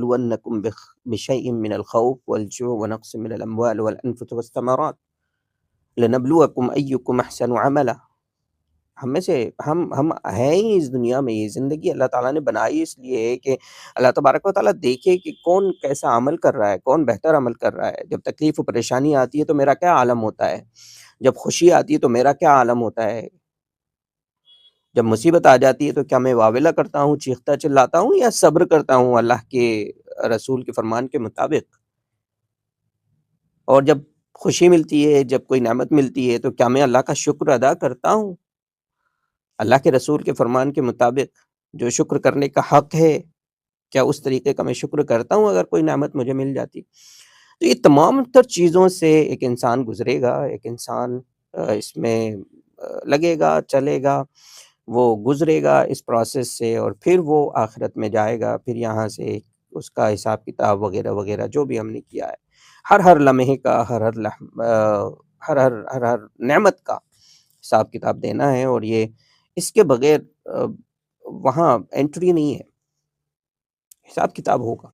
وَلَنَبْلُوَنَّكُمْ بِشَيْءٍ مِّنَ الْخَوْفِ وَالْجُوعِ وَنَقْصٍ مِّنَ الْأَمْوَالِ وَالْأَنفُسِ وَالثَّمَرَاتِ لِنَبْلُوَكُمْ أَيُّكُمْ أَحْسَنُ عَمَلًا۔ ہم میں سے ہم ہیں ہی اس دنیا میں، یہ زندگی اللہ تعالیٰ نے بنائی اس لیے ہے کہ اللہ تبارک و تعالیٰ دیکھے کہ کون کیسا عمل کر رہا ہے، کون بہتر عمل کر رہا ہے۔ جب تکلیف و پریشانی آتی ہے تو میرا کیا عالم ہوتا ہے، جب خوشی آتی ہے تو میرا کیا عالم ہوتا ہے، جب مصیبت آ جاتی ہے تو کیا میں واویلا کرتا ہوں، چیختا چلاتا ہوں، یا صبر کرتا ہوں اللہ کے رسول کے فرمان کے مطابق۔ اور جب خوشی ملتی ہے، جب کوئی نعمت ملتی ہے تو کیا میں اللہ کا شکر ادا کرتا ہوں اللہ کے رسول کے فرمان کے مطابق؟ جو شکر کرنے کا حق ہے، کیا اس طریقے کا میں شکر کرتا ہوں اگر کوئی نعمت مجھے مل جاتی؟ تو یہ تمام تر چیزوں سے ایک انسان گزرے گا، ایک انسان اس میں لگے گا، چلے گا، وہ گزرے گا اس پروسیس سے، اور پھر وہ آخرت میں جائے گا، پھر یہاں سے اس کا حساب کتاب وغیرہ وغیرہ جو بھی ہم نے کیا ہے، ہر لمحے کا، ہر نعمت کا حساب کتاب دینا ہے، اور یہ اس کے بغیر وہاں انٹری نہیں ہے، حساب کتاب ہوگا۔